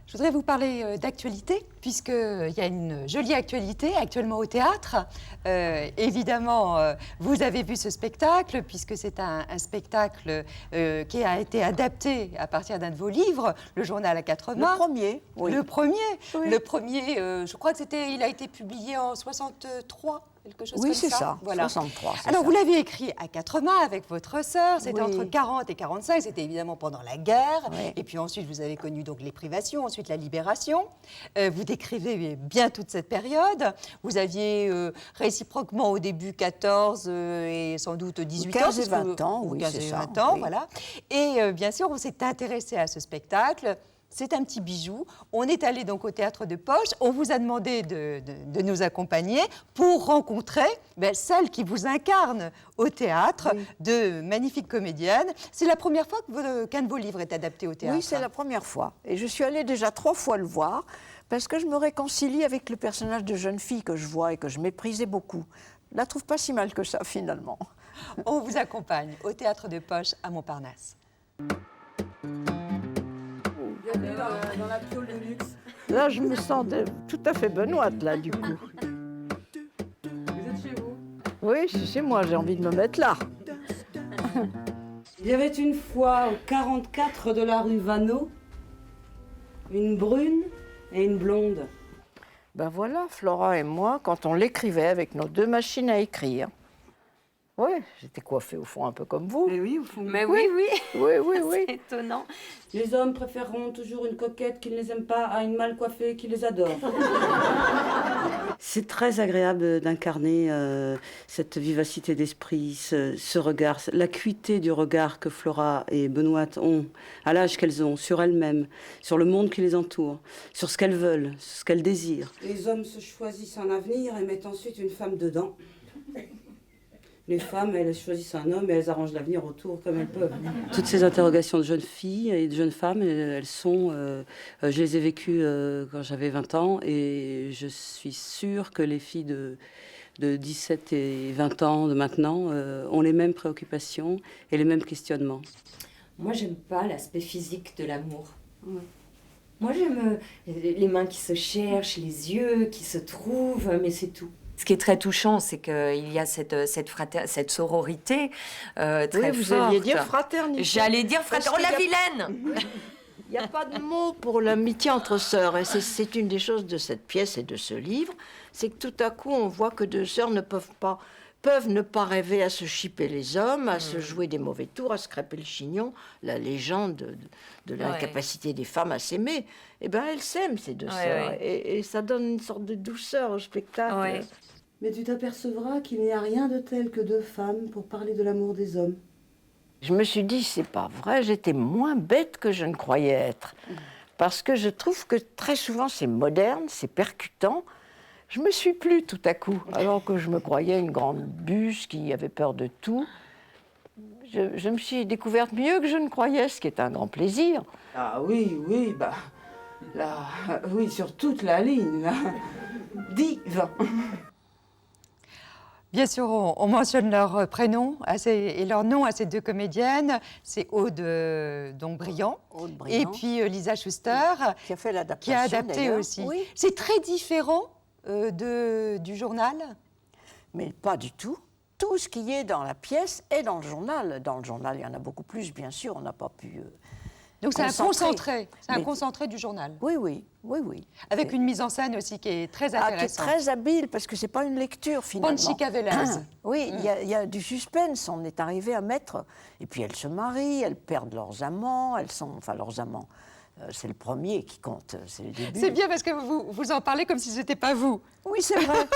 Je voudrais vous parler d'actualité, puisqu'il y a une jolie actualité actuellement au théâtre. Évidemment, vous avez vu ce spectacle, puisque c'est un spectacle qui a été adapté à partir d'un de vos livres, Le Journal à quatre mains. Le premier, oui. Le premier, oui. Le premier, je crois que il a été publié en 63. Quelque chose oui, comme c'est ça, voilà. 63. Alors, vous l'avez écrit à quatre mains avec votre sœur, c'était oui. entre 40 et 45, c'était évidemment pendant la guerre, oui. et puis ensuite vous avez connu donc les privations, ensuite la libération. Vous décrivez bien toute cette période. Vous aviez réciproquement au début 14 et sans doute 18 ans. 15 et 20 ans, oui, 15 c'est et ça. 20 ans, oui. voilà. Et bien sûr, on s'est intéressé à ce spectacle. C'est un petit bijou. On est allé donc au Théâtre de Poche. On vous a demandé de nous accompagner pour rencontrer celle qui vous incarne au théâtre, oui. De magnifiques comédiennes. C'est la première fois qu'un de vos livres est adapté au théâtre. Oui, c'est la première fois. Et je suis allée déjà 3 fois le voir parce que je me réconcilie avec le personnage de jeune fille que je vois et que je méprisais beaucoup. Je la trouve pas si mal que ça, finalement. On vous accompagne au Théâtre de Poche à Montparnasse. Dans la piole de luxe. Là, je me sens tout à fait benoîte, là, du coup. Vous êtes chez vous? Oui, c'est chez moi, j'ai envie de me mettre là. Il y avait une fois au 44 de la rue Vanneau, une brune et une blonde. Ben voilà, Flora et moi, quand on l'écrivait avec nos 2 machines à écrire. Oui, j'étais coiffée au fond un peu comme vous. Mais oui, au fond. Mais oui. Oui, oui, oui. C'est étonnant. Les hommes préféreront toujours une coquette qui ne les aime pas à une mal coiffée qui les adore. C'est très agréable d'incarner cette vivacité d'esprit, ce regard, l'acuité du regard que Flora et Benoît ont à l'âge qu'elles ont sur elles-mêmes, sur le monde qui les entoure, sur ce qu'elles veulent, ce qu'elles désirent. Les hommes se choisissent un avenir et mettent ensuite une femme dedans. Les femmes, elles choisissent un homme et elles arrangent l'avenir autour comme elles peuvent. Toutes ces interrogations de jeunes filles et de jeunes femmes, elles sont... je les ai vécues quand j'avais 20 ans et je suis sûre que les filles de 17 et 20 ans de maintenant ont les mêmes préoccupations et les mêmes questionnements. Moi, j'aime pas l'aspect physique de l'amour. Moi, j'aime les mains qui se cherchent, les yeux qui se trouvent, mais c'est tout. Ce qui est très touchant, c'est qu'il y a cette sororité très forte. Vous alliez dire fraternité. J'allais dire fraternité. Oh, la vilaine. Il n'y a pas de mot pour l'amitié entre sœurs. Et c'est une des choses de cette pièce et de ce livre, c'est que tout à coup, on voit que deux sœurs peuvent ne pas rêver à se chipper les hommes, à se jouer des mauvais tours, à se crêper le chignon, la légende de l'incapacité des femmes à s'aimer. Eh bien, elles s'aiment, ces deux sœurs. Et ça donne une sorte de douceur au spectacle. Mais tu t'apercevras qu'il n'y a rien de tel que deux femmes pour parler de l'amour des hommes. Je me suis dit, c'est pas vrai, j'étais moins bête que je ne croyais être. Parce que je trouve que très souvent, c'est moderne, c'est percutant. Je me suis plu tout à coup, alors que je me croyais une grande bûche qui avait peur de tout. Je me suis découverte mieux que je ne croyais, ce qui est un grand plaisir. Ah oui, là, oui, sur toute la ligne, là. Divin. Bien sûr, on mentionne leur prénom et leur nom à ces deux comédiennes. C'est Aude Briand et puis Lisa Schuster, qui a fait l'adaptation, qui a adapté aussi. Oui. C'est très différent du journal? Mais pas du tout. Tout ce qui est dans la pièce est dans le journal. Dans le journal, il y en a beaucoup plus, bien sûr, on n'a pas pu... Donc c'est un concentré du journal. Oui. Avec une mise en scène aussi qui est très intéressante. Qui est très habile, parce que c'est pas une lecture finalement. Panchika Velez. Oui, il y a du suspense, on est arrivé à mettre... Et puis elles se marient, elles perdent leurs amants, leurs amants, c'est le premier qui compte, c'est le début. C'est bien parce que vous en parlez comme si ce n'était pas vous. Oui, c'est vrai.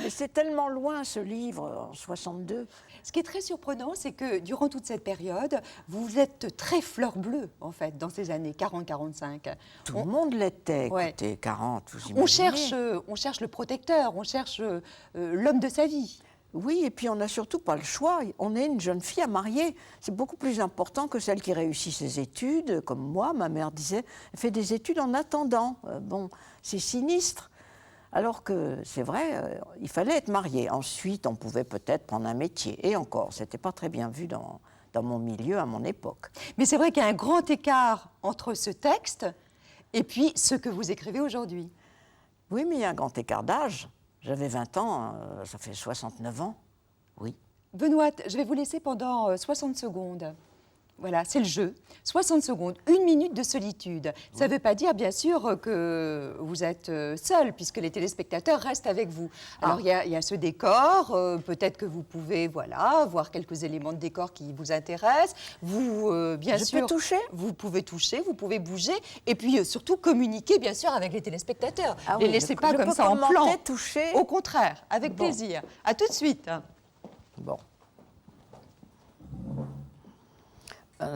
Mais c'est tellement loin ce livre, en 62. Ce qui est très surprenant, c'est que durant toute cette période, vous êtes très fleur bleue, en fait, dans ces années 40-45. Tout le monde l'était, écoutez, 40, vous imaginez. On cherche le protecteur, on cherche l'homme de sa vie. Oui, et puis on n'a surtout pas le choix. On est une jeune fille à marier. C'est beaucoup plus important que celle qui réussit ses études. Comme moi, ma mère disait, elle fait des études en attendant. Bon, c'est sinistre. Alors que, c'est vrai, il fallait être marié. Ensuite, on pouvait peut-être prendre un métier. Et encore, ce n'était pas très bien vu dans mon milieu, à mon époque. Mais c'est vrai qu'il y a un grand écart entre ce texte et puis ce que vous écrivez aujourd'hui. Oui, mais il y a un grand écart d'âge. J'avais 20 ans, ça fait 69 ans, oui. Benoît, je vais vous laisser pendant 60 secondes. Voilà, c'est le jeu. 60 secondes, 1 minute de solitude. Ça ne veut pas dire, bien sûr, que vous êtes seul, puisque les téléspectateurs restent avec vous. Alors, il y a ce décor. Peut-être que vous pouvez, voir quelques éléments de décor qui vous intéressent. Vous, bien sûr... Je peux toucher ? Vous pouvez toucher, vous pouvez bouger. Et puis, surtout, communiquer, bien sûr, avec les téléspectateurs. Ah les laissez pas comme ça en plan. Toucher. Au contraire, avec plaisir. À tout de suite. Bon.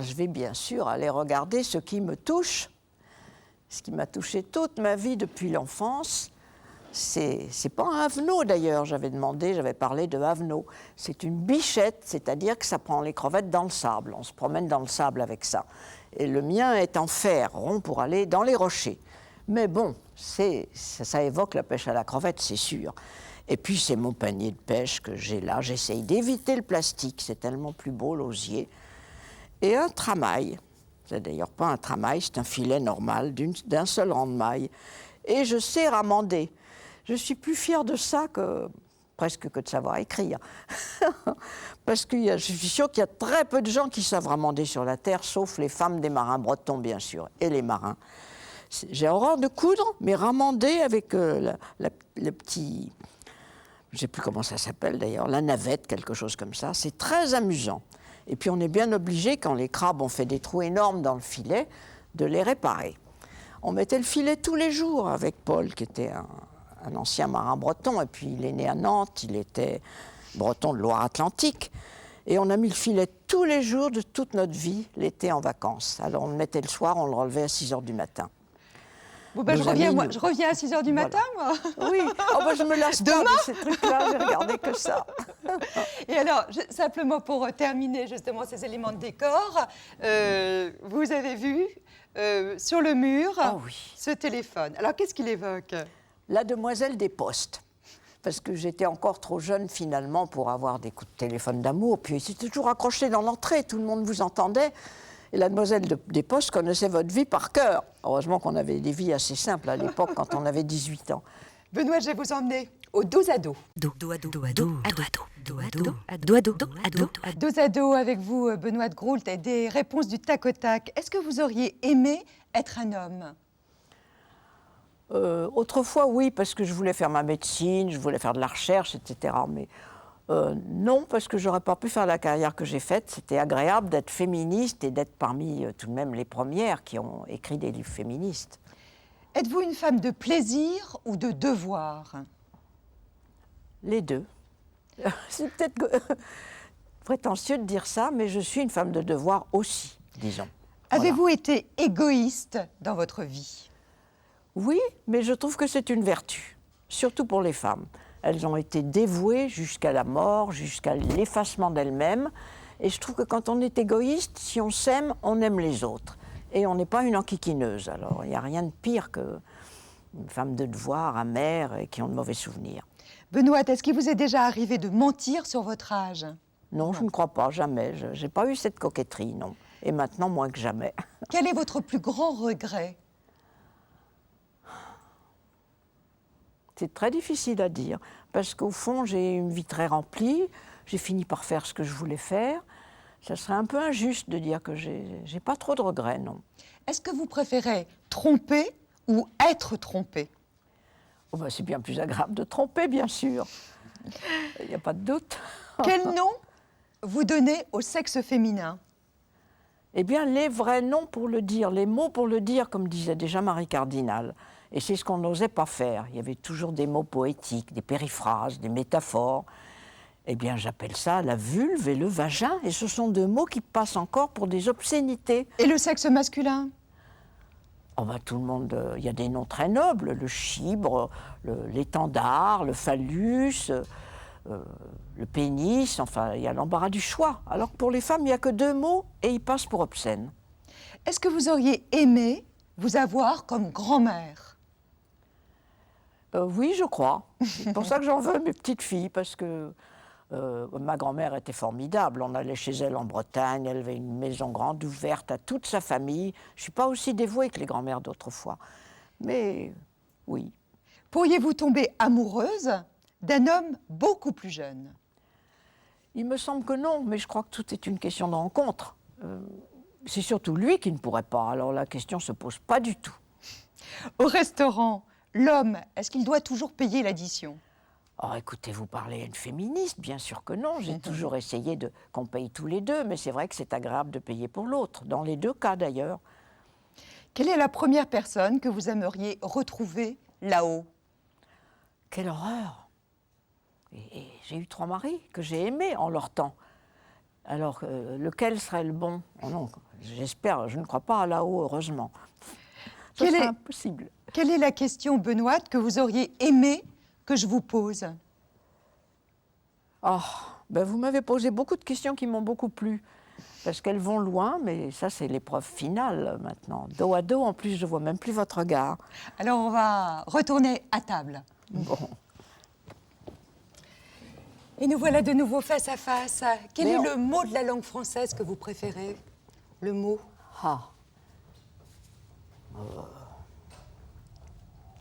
Je vais bien sûr aller regarder ce qui me touche, ce qui m'a touché toute ma vie depuis l'enfance. C'est pas un havenot d'ailleurs, j'avais parlé de havenot. C'est une bichette, c'est-à-dire que ça prend les crevettes dans le sable. On se promène dans le sable avec ça. Et le mien est en fer, rond pour aller dans les rochers. Mais bon, ça évoque la pêche à la crevette, c'est sûr. Et puis c'est mon panier de pêche que j'ai là. J'essaye d'éviter le plastique, c'est tellement plus beau l'osier. Et un tramail, c'est d'ailleurs pas un tramail, c'est un filet normal d'un seul rang de maille. Et je sais ramander. Je suis plus fière de ça presque que de savoir écrire. Parce que je suis sûre qu'il y a très peu de gens qui savent ramander sur la terre, sauf les femmes des marins bretons, bien sûr, et les marins. J'ai horreur de coudre, mais ramander avec le petit je ne sais plus comment ça s'appelle d'ailleurs, la navette, quelque chose comme ça. C'est très amusant. Et puis on est bien obligé, quand les crabes ont fait des trous énormes dans le filet, de les réparer. On mettait le filet tous les jours avec Paul, qui était un ancien marin breton, et puis il est né à Nantes, il était breton de Loire-Atlantique. Et on a mis le filet tous les jours de toute notre vie, l'été en vacances. Alors on le mettait le soir, on le relevait à 6 h du matin. Bon ben, je reviens à 6 h du matin, moi. Oui, je me lasse pas de ces trucs-là, j'ai regardé que ça. Et alors, simplement pour terminer justement ces éléments de décor, vous avez vu sur le mur ce téléphone. Alors, qu'est-ce qu'il évoque? La demoiselle des postes. Parce que j'étais encore trop jeune finalement pour avoir des coups de téléphone d'amour. Puis c'était toujours accroché dans l'entrée, tout le monde vous entendait. Et la demoiselle des postes connaissait votre vie par cœur. Heureusement qu'on avait des vies assez simples à l'époque quand on avait 18 ans. Benoît, je vais vous emmener au dos à dos. Dos à dos avec vous, Benoît de Groult, et des réponses du tac au tac. Est-ce que vous auriez aimé être un homme? Autrefois, oui, parce que je voulais faire ma médecine, je voulais faire de la recherche, etc. Mais non, parce que j'aurais pas pu faire la carrière que j'ai faite. C'était agréable d'être féministe et d'être parmi tout de même les premières qui ont écrit des livres féministes. Êtes-vous une femme de plaisir ou de devoir? Les deux. C'est peut-être prétentieux de dire ça, mais je suis une femme de devoir aussi, disons. Avez-vous été égoïste dans votre vie? Oui, mais je trouve que c'est une vertu, surtout pour les femmes. Elles ont été dévouées jusqu'à la mort, jusqu'à l'effacement d'elles-mêmes. Et je trouve que quand on est égoïste, si on s'aime, on aime les autres. Et on n'est pas une enquiquineuse. Alors, il n'y a rien de pire qu'une femme de devoir, amère, et qui ont de mauvais souvenirs. Benoît, est-ce qu'il vous est déjà arrivé de mentir sur votre âge? Non, je ne crois pas, jamais. Je n'ai pas eu cette coquetterie, non. Et maintenant, moins que jamais. Quel est votre plus grand regret? C'est très difficile à dire, parce qu'au fond, j'ai une vie très remplie, j'ai fini par faire ce que je voulais faire. Ça serait un peu injuste de dire que j'ai pas trop de regrets, non. Est-ce que vous préférez tromper ou être trompé? Oh ben, c'est bien plus agréable de tromper, bien sûr. Il n'y a pas de doute. Quel nom vous donnez au sexe féminin? Eh bien, les vrais noms pour le dire, les mots pour le dire, comme disait déjà Marie Cardinal. Et c'est ce qu'on n'osait pas faire. Il y avait toujours des mots poétiques, des périphrases, des métaphores. Eh bien, j'appelle ça la vulve et le vagin. Et ce sont deux mots qui passent encore pour des obscénités. Et le sexe masculin? Oh ben, tout le monde, il y a des noms très nobles. Le chibre, l'étendard, le phallus, le pénis. Enfin, il y a l'embarras du choix. Alors que pour les femmes, il n'y a que deux mots et ils passent pour obscènes. Est-ce que vous auriez aimé vous avoir comme grand-mère? Oui, je crois. C'est pour ça que j'en veux mes petites filles, parce que ma grand-mère était formidable. On allait chez elle en Bretagne, elle avait une maison grande ouverte à toute sa famille. Je ne suis pas aussi dévouée que les grand-mères d'autrefois. Mais oui. Pourriez-vous tomber amoureuse d'un homme beaucoup plus jeune? Il me semble que non, mais je crois que tout est une question de rencontre. C'est surtout lui qui ne pourrait pas, alors la question ne se pose pas du tout. Au restaurant, l'homme, est-ce qu'il doit toujours payer l'addition? Oh, écoutez, vous parlez à une féministe, bien sûr que non. J'ai toujours essayé qu'on paye tous les deux, mais c'est vrai que c'est agréable de payer pour l'autre, dans les deux cas d'ailleurs. Quelle est la première personne que vous aimeriez retrouver là-haut? Quelle horreur! Et j'ai eu 3 maris que j'ai aimés en leur temps. Alors, lequel serait le bon? Oh non, j'espère, je ne crois pas à là-haut, heureusement. Ce serait impossible. Quelle est la question, Benoît, que vous auriez aimé que je vous pose? Oh, ben vous m'avez posé beaucoup de questions qui m'ont beaucoup plu, parce qu'elles vont loin, mais ça, c'est l'épreuve finale maintenant. Dos à dos, en plus, je ne vois même plus votre regard. Alors, on va retourner à table. Bon. Et nous voilà de nouveau face à face. Quel est le mot de la langue française que vous préférez? Le mot? Ah.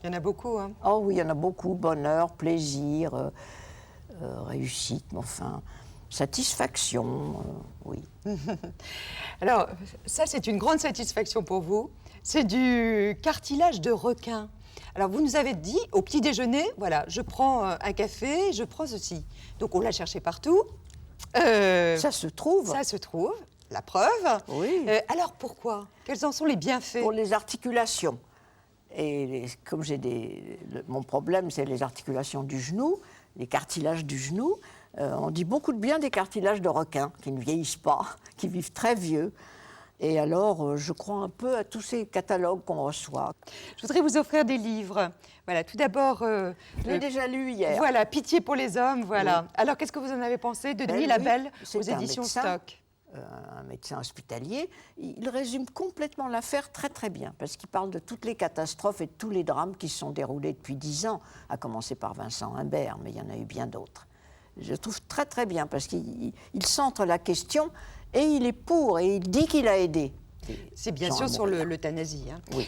Il y en a beaucoup, hein? Oh oui, il y en a beaucoup. Bonheur, plaisir, réussite, enfin... satisfaction, oui. Alors, ça, c'est une grande satisfaction pour vous. C'est du cartilage de requin. Alors, vous nous avez dit, au petit déjeuner, voilà, je prends un café, je prends ceci. Donc, on l'a cherché partout. Ça se trouve. Ça se trouve, la preuve. Oui. Alors, pourquoi? Quels en sont les bienfaits? Pour les articulations. Et comme mon problème, c'est les articulations du genou, les cartilages du genou. On dit beaucoup de bien des cartilages de requin, qui ne vieillissent pas, qui vivent très vieux. Et alors, je crois un peu à tous ces catalogues qu'on reçoit. Je voudrais vous offrir des livres. Voilà, tout d'abord... je l'ai déjà lu hier. Voilà, Pitié pour les hommes, voilà. Oui. Alors, qu'est-ce que vous en avez pensé de Denis Labelle aux C'est un éditions médecin, Stock? Un médecin hospitalier. Il résume complètement l'affaire très très bien, parce qu'il parle de toutes les catastrophes et de tous les drames qui se sont déroulés depuis 10 ans, à commencer par Vincent Humbert, mais il y en a eu bien d'autres. Je trouve très très bien, parce qu'il centre la question... Et il est pour, et il dit qu'il a aidé. C'est bien sûr sur l'euthanasie. Hein. Oui,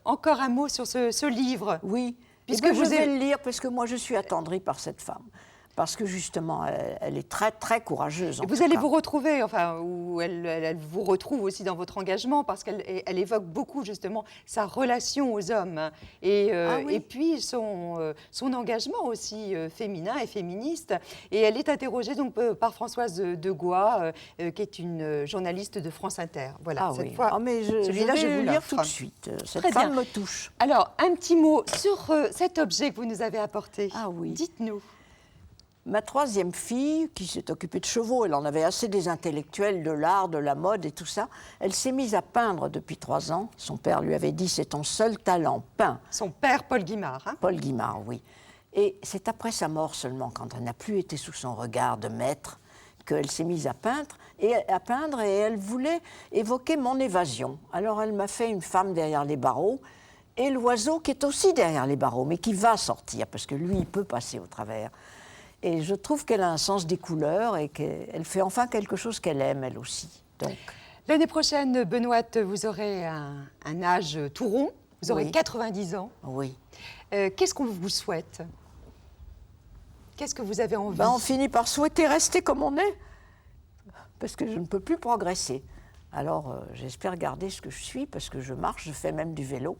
Encore un mot sur ce livre. Oui, puisque je vais le lire, parce que moi je suis attendrie par cette femme. Parce que justement, elle est très très courageuse. Vous allez vous retrouver, enfin, ou elle vous retrouve aussi dans votre engagement, parce qu'elle évoque beaucoup justement sa relation aux hommes et puis son engagement aussi féminin et féministe. Et elle est interrogée donc par Françoise de Gois, qui est une journaliste de France Inter. Voilà, cette fois, mais je vais le lire tout de suite. Cette femme me touche. Alors, un petit mot sur cet objet que vous nous avez apporté. Ah oui. Dites-nous. Ma troisième fille, qui s'est occupée de chevaux, elle en avait assez des intellectuels, de l'art, de la mode et tout ça, elle s'est mise à peindre depuis 3 ans. Son père lui avait dit, c'est ton seul talent, peins. Son père, Paul Guimard. Hein? Paul Guimard, oui. Et c'est après sa mort seulement, quand elle n'a plus été sous son regard de maître, qu'elle s'est mise à peindre, et elle voulait évoquer mon évasion. Alors elle m'a fait une femme derrière les barreaux, et l'oiseau qui est aussi derrière les barreaux, mais qui va sortir, parce que lui, il peut passer au travers. Et je trouve qu'elle a un sens des couleurs et qu'elle fait enfin quelque chose qu'elle aime, elle aussi. Donc. L'année prochaine, Benoîte, vous aurez un âge tout rond, vous aurez 90 ans. Oui. Qu'est-ce qu'on vous souhaite? Qu'est-ce que vous avez envie? On finit par souhaiter rester comme on est, parce que je ne peux plus progresser. Alors, j'espère garder ce que je suis, parce que je marche, je fais même du vélo.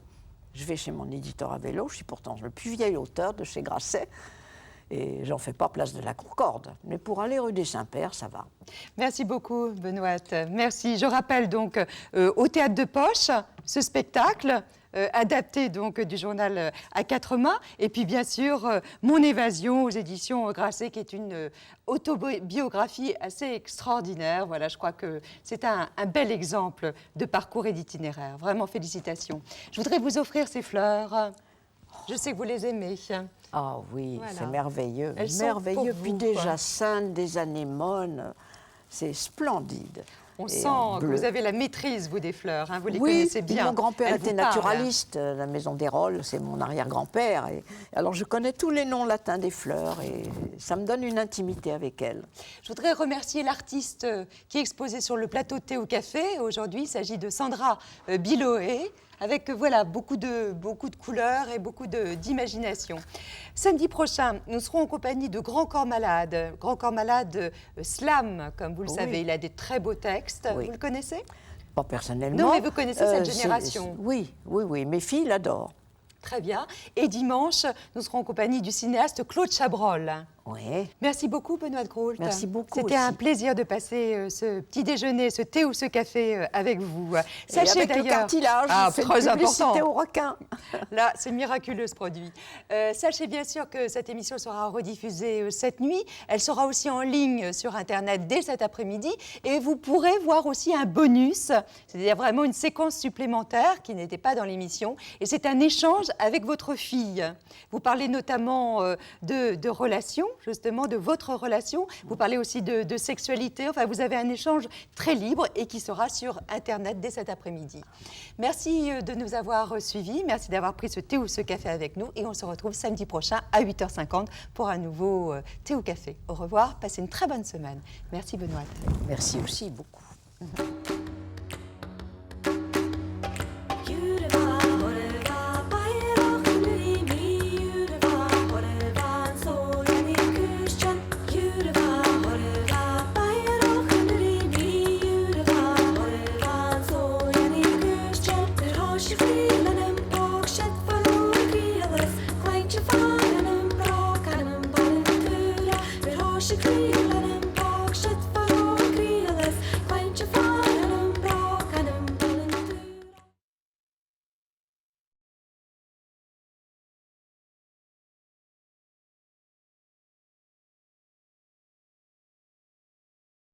Je vais chez mon éditeur à vélo, je suis pourtant le plus vieil auteur de chez Grasset. Et j'en fais pas place de la Concorde. Mais pour aller rue des Saints-Pères, ça va. Merci beaucoup, Benoît. Merci. Je rappelle donc au Théâtre de Poche, ce spectacle adapté donc du journal à 4 mains. Et puis bien sûr, Mon évasion aux éditions Grasset, qui est une autobiographie assez extraordinaire. Voilà, je crois que c'est un bel exemple de parcours et d'itinéraire. Vraiment, félicitations. Je voudrais vous offrir ces fleurs. Je sais que vous les aimez. Ah oui, voilà. C'est merveilleux. Elles merveilleux. sont pour Puis vous, des quoi. Jacinthes, des anémones, c'est splendide. On Et sent en que bleu. vous avez la maîtrise, vous, des fleurs. Hein, vous les Oui, connaissez puis bien. mon grand-père Elles était vous parlent. naturaliste. La maison des Rolles, c'est mon arrière-grand-père. Et alors je connais tous les noms latins des fleurs et ça me donne une intimité avec elles. Je voudrais remercier l'artiste qui est exposé sur le plateau de Thé au Café. Aujourd'hui, il s'agit de Sandra Biloé, avec voilà, beaucoup de couleurs et beaucoup d'imagination. Samedi prochain, nous serons en compagnie de Grand Corps Malade. Grand Corps Malade slam, comme vous le savez, il a des très beaux textes. Oui. Vous le connaissez? Pas personnellement. Non, mais vous connaissez cette génération. Oui, mes filles l'adorent. Très bien. Et dimanche, nous serons en compagnie du cinéaste Claude Chabrol. Oui. Merci beaucoup, Benoît de Groult. Merci beaucoup. C'était un plaisir de passer ce petit déjeuner, ce thé ou ce café avec vous. Sachez avec le cartilage, c'est très une publicité important. au requin. Là, c'est miraculeux ce produit. Sachez bien sûr que cette émission sera rediffusée cette nuit. Elle sera aussi en ligne sur Internet dès cet après-midi. Et vous pourrez voir aussi un bonus, c'est-à-dire vraiment une séquence supplémentaire qui n'était pas dans l'émission. Et c'est un échange avec votre fille. Vous parlez notamment de relations, justement, de votre relation. Vous parlez aussi de sexualité. Enfin, vous avez un échange très libre et qui sera sur Internet dès cet après-midi. Merci de nous avoir suivis. Merci d'avoir pris ce thé ou ce café avec nous. Et on se retrouve samedi prochain à 8h50 pour un nouveau thé ou café. Au revoir. Passez une très bonne semaine. Merci, Benoît. Merci aussi beaucoup.